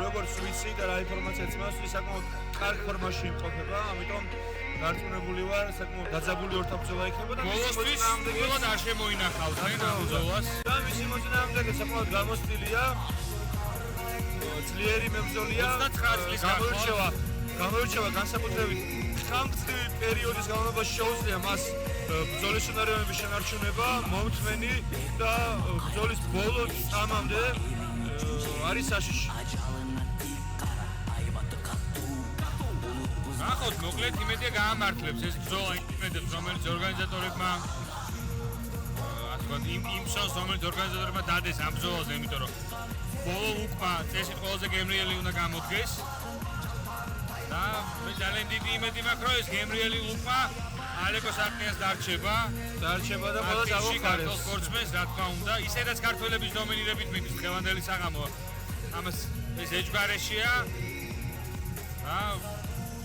როგორც ვიცი და რა ინფორმაციაც მაქვს, საკმაოდ კარგ ფორმაში იმყოფება, ამიტომ დარწმუნებული ვარ, საკმაოდ დაძაბული ორთაბრძოლა იქნება და ბოლოსთვის უბრალოდ არ შემოინახავდნენ ამ ბრძოლას. და მისი მოწინააღმდეგე საკმაოდ გამოსტილია. ძლიერი მებრძოლია. 29 წლის გამოირჩევა განსაკუთრებით ხანგრძლივი პერიოდის განმავლობაში შეუძლია მას ბრძოლის შენარევების შენარჩუნება, მომთმენი და ბრძოლის ბოლო წამამდე არის საშიში. ნახოთ, მოკლედ იმედია გაამართლებს ეს ბრძოლა იმედებს, რომელიც ორგანიზატორებმა იმ შანსს, რომელიც ორგანიზატორებმა დადეს ამ ბრძოლაზე, იმიტომ რომ ბოლო უკმა წესით ყველაზე გემრიელი უნდა გამოდგეს. და მე ძალიან დიდი იმედი მაქვს, რომ ეს გემრიელი უკმა ალეკო საყნიას დარჩება და ყველა გავხარებს სპორტსმენს, რა თქმა უნდა, ისედაც ქართველების დომინირებით მიდის დღევანდელი საღამო. ამას ეს ეჯგარეშია.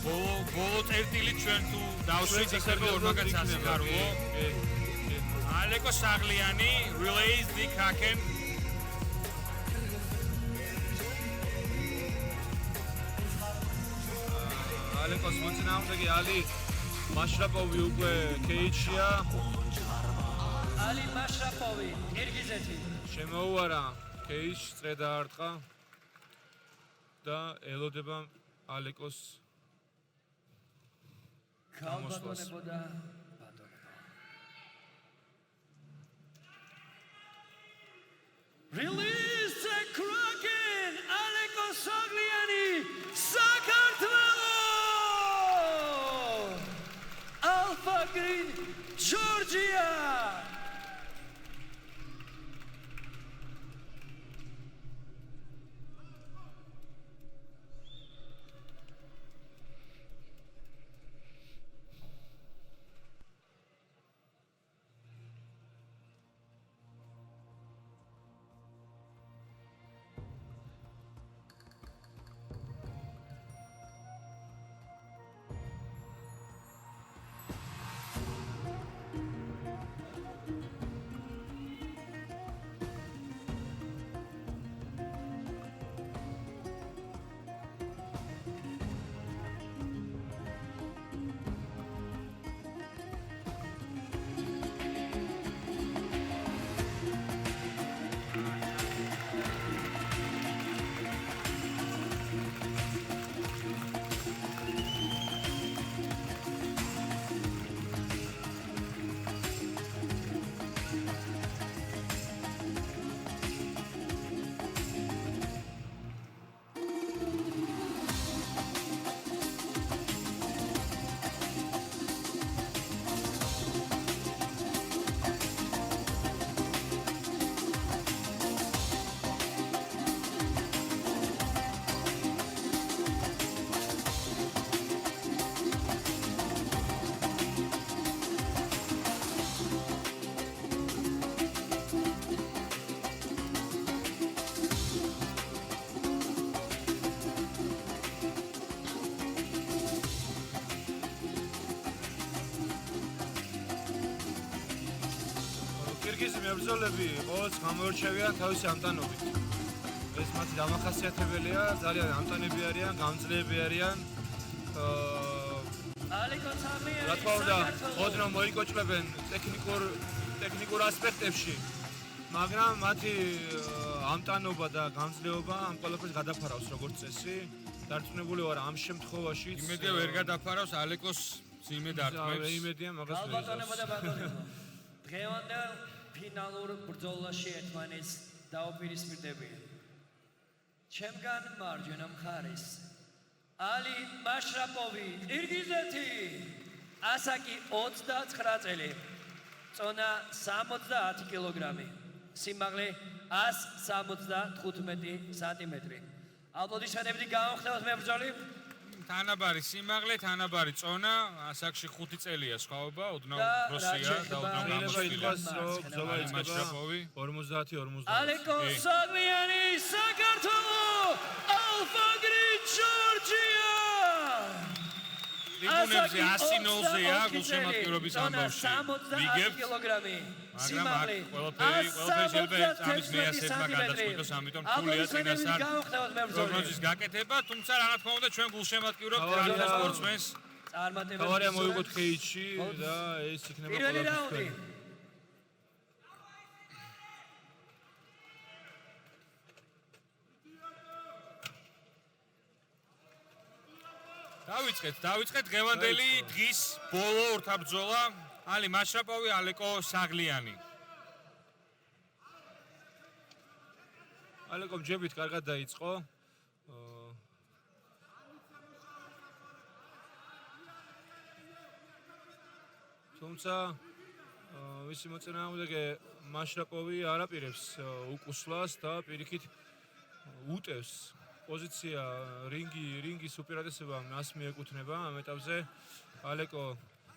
ბოლო წერტილი ჩვენ თუ დავშვით იქნება ორმაგაც ასიკარო. ალეკო საღლიანი relays the Kraken. ალეკოს მოწინააღმდეგე ალი მაშრაპოვი უკვე კეიჩია. ალი მაშრაპოვი, კირგიზეთი. შემოუარა კეიჩ წრე დაარტყა და ელოდება ალეკოს გამოსვლა. Release the Kraken, Aleko Sagliani, Sakartvelo! Alpha Green, Georgia! კირგიზი მებრძოლები ყოველთვის გამოირჩევიან თავისი ამტანობით. ეს მათი დამახასიათებელია, ძალიან ამტანები არიან, გამძლეები არიან. რა თქმა უნდა, ოდნავ მოიკოჭლებენ ტექნიკურ ასპექტებში, მაგრამ მათი ამტანობა და გამძლეობა ამ ყველაფერს გადაფარავს როგორც წესი. დარწმუნებული ვარ ამ შემთხვევაშიც. იმედია ვერ გადაფარავს ალეკოს სიმე დარტყმებს. იმედია მაგას ვერ იზავს. დღევანდელ ფინალურ ბრძოლაში ერთმანეთს დაუპირისპირდებიან. ჩემგან მარჯვენა მხარეს ალი მაშრაპოვი, ყირგიზეთი, ასაკი 29 წელი, წონა 70 კილოგრამი, სიმაღლე 175 სანტიმეტრი. ალბოდიშანებდი გამოხდათ მებრძოლი. თანაბარი სიმაღლე, თანაბარი წონა, ასაკში 5 წელია სხვაობა, ოდნავ პროსია და ოდნავ გამოსტილია. ბრძოლა იწყება 50-50. ალეკო საგლიანი, საქართველო, Alpha Green, Georgia! დაწუნებზე 100-0-ზეა გულშემატკივრობის ამბავში. ვიგებთ, კილოგრამი. მაგრამ აქ ყველაფერი შეიძლება ამის მეასებმა გადაწყვიტოს, ამიტომ რთულია წინასწარ პროგნოზის გაკეთება, თუმცა რა თქმა უნდა ჩვენ გულშემატკივრობთ რადგან სპორტსმენს. თავარია მოიგოთ ქეიჩი და ეს იქნება პირველი რაუნდი. ყველაფერი. დავიწყეთ დღევანდელი დღის ბოლო ორთაბრძოლა. ალი მაშრაპოვი, ალეკო საღლიანი. ალეკომ ჯებით კარგად დაიწყო. თუმცა ვისი მოწინააღმდეგე მაშრაპოვი არ აპირებს უკუსვლას და პირიქით უტევს პოზიცია რინგის უპირატესობა მას მიეკუთვნება ამ ეტაპზე. ალეკო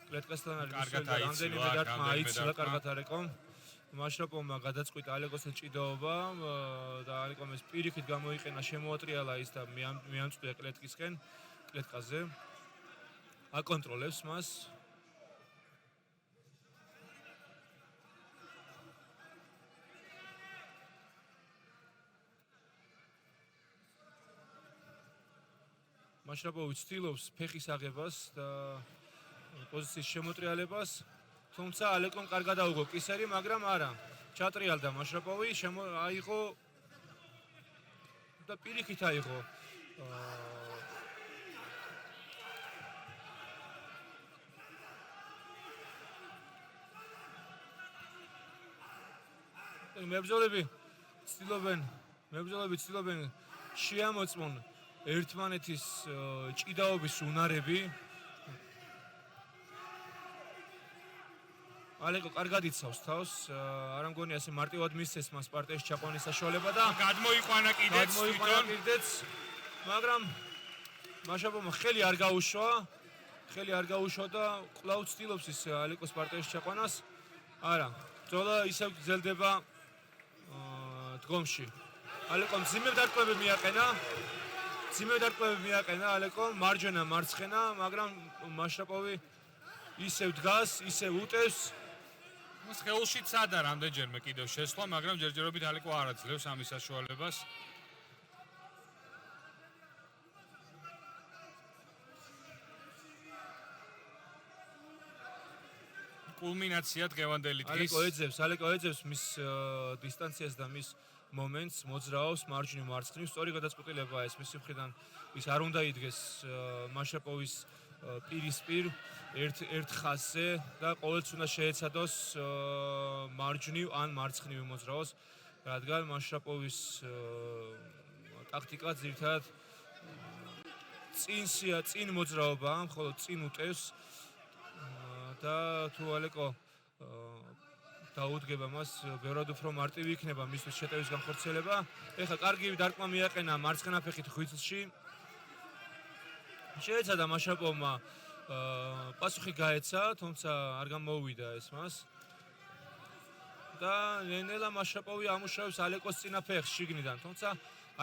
კლეტკასთან არის რამდენიმე დარტყმა აიცილა კარგად ალეკომ. მაშრაპოვმა გადაწყვიტა ალეკოსთან ჭიდაობა და ალეკომ ეს პირიქით გამოიყენა, შემოატრიალა ის და მიამწყვია კლეტკაზე. აკონტროლებს მას. მაშრაპოვი ცდილობს ფეხის აღებას და პოზიციის შემოტრიალებას, თუმცა ალეკომ კარგად აუგო კისერი, მაგრამ არა. ჩატრიალდა მაშრაპოვი, აიღო და პირიქით აიღო. მებრძოლები ცდილობენ შეამოწმონ ერთმანეთის ჭიდაობის უნარები. ალეკო კარგად იცავს თავს, არ ამგონია ასე მარტივად მისცეს მას პარტიაში ჩაყვანის საშუალება და გადმოიყვანა კიდეც თვითონ, მაგრამ მაშრაპოვმა ხელი არ გაუშვა და კვლავ ცდილობს ის ალეკოს პარტიაში ჩაყვანას. არა, ბრძოლა ისევ გრძელდება დგომში. ალეკომ ძიმე დარტყმები მიაყენა ალეკომ მარჯვენა მარცხენა, მაგრამ მაშრაპოვი ისევ დგას, ისევ უტევს. მას ხელში წადა რამდენჯერმე კიდევ შესვლა, მაგრამ ჯერჯერობით ალეკო არ აძლევს ამის საშუალებას. კულმინაცია დღევანდელი დღის. ალეკო ეძებს მის დისტანციას და მის მომენტს, მოძრაობს მარჯვნივ მარცხნივ, სწორი გადაწყვეტილებაა ეს მისი მხრიდან. ის არ უნდა იდგეს მაშრაპოვის პირისპირ ერთ ხაზზე და ყოველთვის უნდა შეეცადოს მარჯვნივ ან მარცხნივ მოძრაოს, რადგან მაშრაპოვის ტაქტიკა ძირითადად წინ მოძრაობაა, მხოლოდ წინ უტევს და თუ ალეკო დაუდგება მას, ბევრად უფრო მარტივი იქნება მისთვის შეტევის განხორციელება. ეხლა კარგი დარტყმა მიაყენა მარცხენა ფეხით ხვიცლში. შეეცადა მაშრაპოვმა პასუხი გაეცა, თუმცა არ გამოუვიდა ეს მას. და ნელა მაშრაპოვი ამუშავებს ალეკოს წინა ფეხს შიგნიდან, თუმცა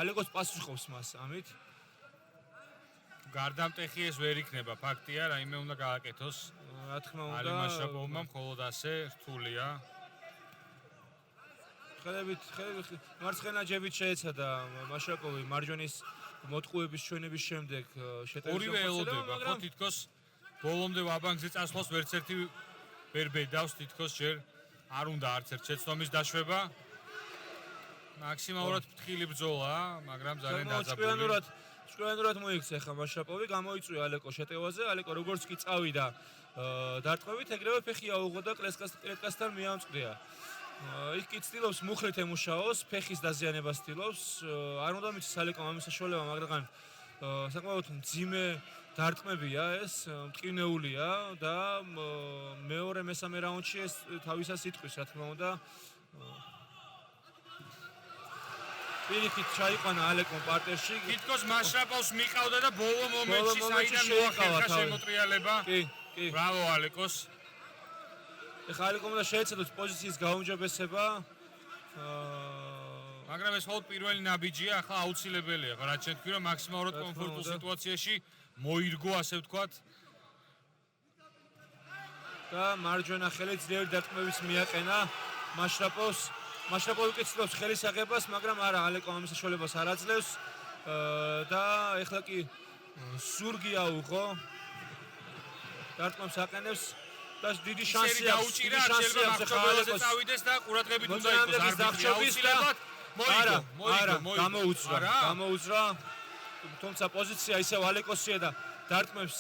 ალეკოს პასუხობს მას ამით. გარდამტეხი ეს ვერ იქნება, ფაქტია, რაიმე უნდა გააკეთოს. რა თქმა უნდა, ალი მაშრაპოვმა მხოლოდ ასე რთულია. ხელებით მარცხენა ჯებით შეეცადა მაშრაპოვი მარჯვენის მოტყუების ჩვენების შემდეგ შეტევის ორივე ელოდება, ხო თითქოს ბოლომდე ვაბანკზე წასვლას ვერც ერთი ვერ ბედავს, თითქოს ჯერ არ უნდა არც ერთ შეცდომის დაშვება. მაქსიმალურად ფრთხილი ბრძოლაა, მაგრამ ძალიან დაძაბული. ჭკვიანურად მოიქცა ხა მაშრაპოვი, გამოიწვია ალეკო შეტევაზე, ალეკო როგორც კი წავიდა დარტყმებით, ეგრევე ფეხი აუღო და კლეტკასთან მიამწყდია. იქ კი ცდილობს მუხრით ემუშაოს, ფეხის დაზიანებას ცდილობს, არ უნდა მიცეს ალეკომ ამის საშუალება, მაგრამ საკმაოდ მძიმე დარტყმებია ეს, მტკივნეულია და მეორე მესამე რაუნდში ეს თავისას იტყვის, რა თქმა უნდა. პირიქით ჩაიყვანა ალეკომ პარტერში. თითქოს მაშრაპოვს მიყავდა და ბოლო მომენტში საიდან მოახერხა შემოტრიალება. კი. ბრავო ალეკოს. ეხლა ალეკომ უნდა შეეცადოს პოზიციის გაუმჯობესება. მაგრამ ეს მხოლოდ პირველი ნაბიჯია, ახლა აუცილებელია, რაც შეთქვი რომ მაქსიმალურად კომფორტულ სიტუაციაში მოირგო, ასე ვთქვათ, და მარჯვენა ხელი ძლიერი დარტყმების მიაყენა მაშრაპოვს. მაშრაპოვი კიცნობს ხელის აღებას, მაგრამ არა, ალეკო ამის საშუალებას არ აძლევს და ეხლა კი ზურგი აუღო. დარტყმებს აყენებს და დიდი შანსი აქვს. დაუჭირა, შეიძლება მახჩობელაზე წავიდეს და ყურადღებით უნდა იყოს არბიტრი აუცილებლად. გამოუძრა. თუმცა პოზიცია ისევ ალეკოსია და დარტყმებს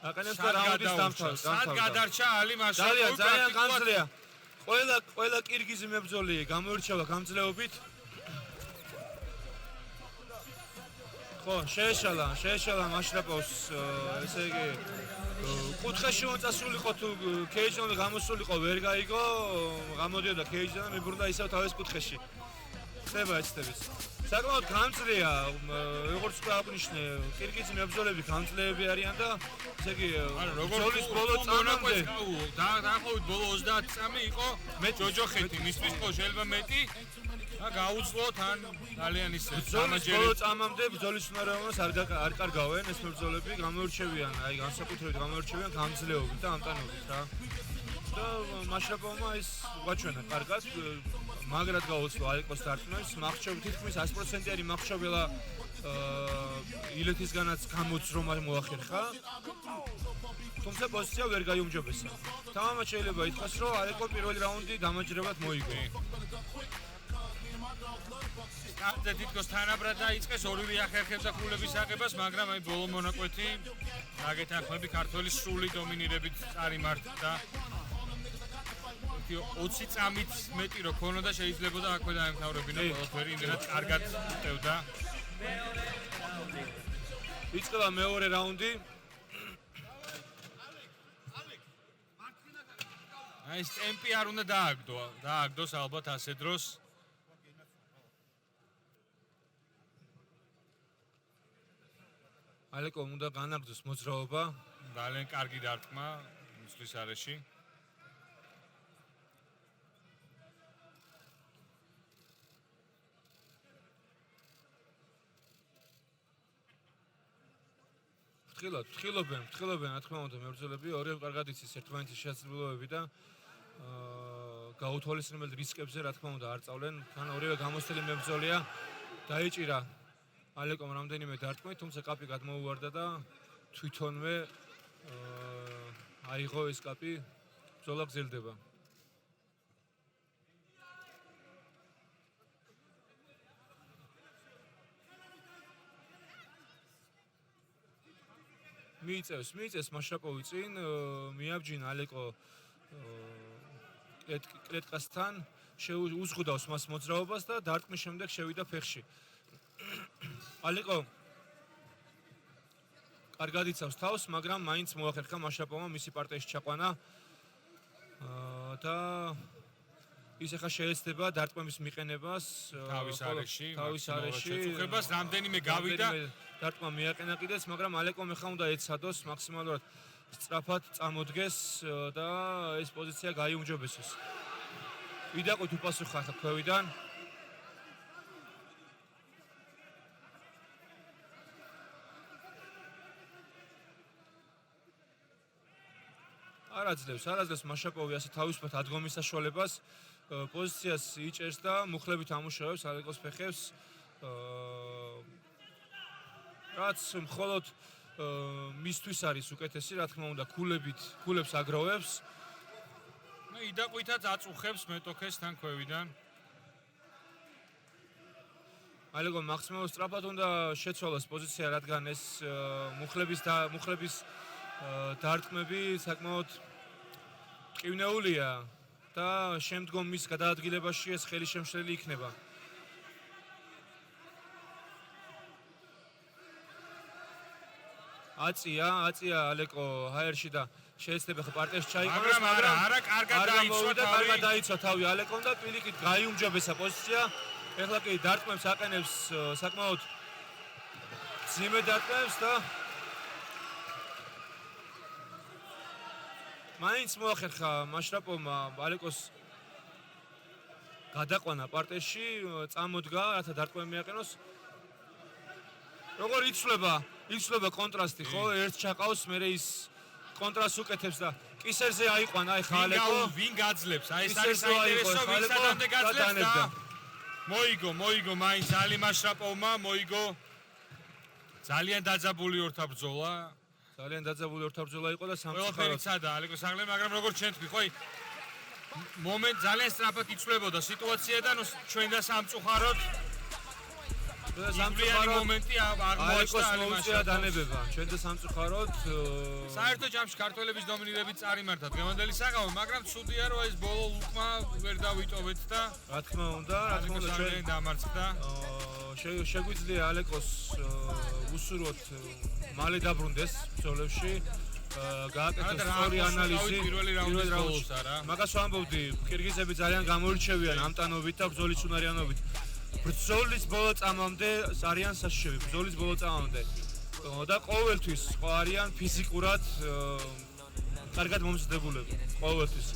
აყენებს და რაუნდის დამთავრდა. სად გადარჩა ალი მაშრაპოვი? ძალიან განძლეა. ყველა კირგიზი მებრძოლი გამოირჩევა გამძლეობით. ხო, შეეშალა მაშრაპოვს, ესე იგი კუთხეში მოწასულიყო თუ კეიჯიდან გამოსულიყო ვერ გაიგო, გამოდიოდა კეიჯიდან და მიბრუნდა ისევ თავის კუთხეში. ხდება ეცდების. საკმაოდ გამძლეა, როგორც უკვე აღნიშნე, კირგიზი მებრძოლები გამძლეები არიან და ესე იგი ბრძოლის ბოლო წამამდე დაახლოებით ბოლო 30 წამი იყო ჯოჯოხეთი, მისთვის ხო შეიძლება მეტი და გაუძლო თან ძალიან ისე ბრძოლის ბოლო წამამდე ბრძოლის უნაროვანობას არ კარგავენ ეს მებრძოლები, გამოირჩევიან, აი განსაკუთრებით გამოირჩევიან გამძლეობით და ამტანობით რა. და მაშრაპოვმა ის გვაჩვენა კარგად, მაგრად გაუძლო ალეკოს დარტყმებს, მახჩობი თითქმის 100%-იანი მახჩობელა ილეთისგანაც გამოძრომა მოახერხა. თუმცა პოზიცია ვერ გაიუმჯობესა. თამამად შეიძლება ითქვას, რომ ალეკო პირველი რაუნდი დამაჯერებლად მოიგო. კარგად თითქოს თანაბრად დაიწყეს ორივე ახერხებდა ქულების აღებას, მაგრამ აი ბოლო მონაკვეთი აგეთ ახმები ქართველის სრული დომინირებით წარიმართა. 20 წამით მეტი რო ქონოდა შეიძლებოდა აქვე დაემთავრებინა ყველაფერი, იმდენად კარგად წევდა. იწყება მეორე რაუნდი. აი ეს ტემპი არ უნდა დააგდოს ალბათ ასე დროს. ალეკო უნდა განაგრძოს მოძრაობა. ძალიან კარგი დარტყმა მისთვის არეში. ფრთხილობენ, რა თქმა უნდა, მებრძოლები ორივე კარგად იცის ერთმანეთის შესაძლებლობები და გაუთვალისწინებელ რისკებზე, რა თქმა უნდა, არ წავლენ. თან ორივე გამოცდილი მებრძოლია დაიჭირა ალეკომ რამდენიმე დარტყმით, თუმცა კაპი გადმოუვარდა და თვითონვე აიღო ეს კაპი, ბრძოლა გრძელდება. მიიწევს მაშრაპოვი წინ, მიაბჯინა ალეკო კლეტკასთან, უზღუდავს მას მოძრაობას და დარტყმის შემდეგ შევიდა ფეხში. ალეკო კარგად იცავს თავს, მაგრამ მაინც მოახერხა მაშრაპოვმა მისი პარტიაში ჩაყვანა და ის ახლა შეეცდება დარტყმების მიყენებას თავის არეში, შეწუხებას, რამდენიმე გავიდა დარტყმა მიაყენა კიდეც, მაგრამ ალეკომ ახლა უნდა ეცადოს მაქსიმალურად სწრაფად წამოდგეს და ეს პოზიცია გაიუმჯობესოს. ვიდაყოთ უპასუხა ახლა ქვევიდან. არ აძლევს მაშრაპოვი ასე თავისუფლად ადგომის საშუალებას, პოზიციას იჭერს და მუხლებით ამუშავებს ალეკოს ფეხებს. რაც მხოლოდ მისთვის არის უკეთესი, რა თქმა უნდა, ქულებს აგროვებს. იდაყვითაც აწუხებს მეტოქეს თან ქვევიდან. ალეკო მაქსიმალურად სწრაფად უნდა შეცვალოს პოზიცია, რადგან ეს მუხლების დარტყმები საკმაოდ მტკივნეულია და შემდგომ მის გადაადგილებაში ეს ხელი შემშლელი იქნება. აწია ალეკო ჰაერში და შეეცდება ხა პარტიაში ჩაიყვანოს, მაგრამ არა კარგად დაიცვა თავი ალეკომ და პილიკით გაიუმჯობესა პოზიცია. ეხლა კი დარტყმებს აყენებს საკმაოდ ძიმე დარტყმებს და მაინც მოახერხა მაშრაპოვმა ალეკოს გადაყვანა პარტიაში, წამოდგა, რათა დარტყმები მიაყენოს. როგორ იცვლება კონტრასტი, ხო? ერთ ჩაყავს, მერე ის კონტრას უკეთებს და კისერზე აიყვანა აი ხალეკო. ვინ გაძლებს? აი ეს ისე არის რო აიღო, საინტერესო, ვინ ხალეკო სადამდე და გაძლებს დანებდა. და მოიგო მაინც ალი მაშრაპოვმა მოიგო. ძალიან დაძაბული ორთაბრძოლა. ძალიან დაძაბული ორთაბრძოლა იყო და ყველაფერი სამწუხაროდ ცადა ალეკო საღლე, მაგრამ როგორც ჩვენ თქვი, ხო? მომენტ ძალიან სწრაფად იცვლებოდა სიტუაცია და ნუ ჩვენ და სამწუხაროდ სამწუხაროდ მომენტი აღმოაჩნდა ალი მოუწია დანებება. ჩვენ და სამწუხაროდ საერთო ჯამში ქართველების დომინირებით წარიმართა დღევანდელი საღამო, მაგრამ ცუდია რომ ეს ბოლო უკმა ვერ დავიტოვეთ და რა თქმა უნდა ჩვენ დამარცხდა. შეგვიძლია ალეკოს უსურვოთ მალე დაბრუნდეს ბრძოლებში. გააკეთოს სწორი ანალიზი პირველი რაუნდის ბოლოს არა. მაგას ვამბობდი, კირგიზები ძალიან გამოირჩევიან ამტანობით და ბრძოლის უნარიანობით. ბრძოლის ბოლო წამამდე არიან საშიშები, ბრძოლის ბოლო წამამდე. და ყოველთვის ხო არიან ფიზიკურად კარგად მომზადებულები, ყოველთვის.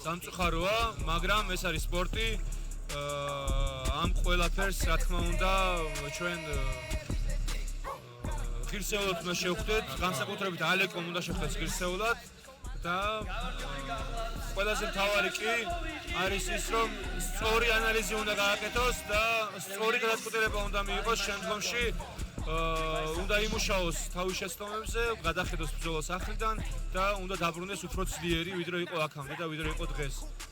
სამწუხაროა, მაგრამ ეს არის სპორტი. ამ ყველაფერს რა თქმა უნდა ჩვენ ღირსეულად უნდა შევხვდეთ, განსაკუთრებით ალეკომ უნდა შევხვდეთ ღირსეულად და ყველაზე მთავარი კი არის ის, რომ სწორი ანალიზი უნდა გააკეთოს და სწორი გადაწყვეტილება უნდა მიიღოს შემდგომში. უნდა იმუშაოს თავის შეცდომებზე, გადახედოს ბრძოლას ახლიდან და უნდა დაბრუნდეს უფრო ძლიერი, ვიდრე იყო აქამდე და ვიდრე იყო დღეს.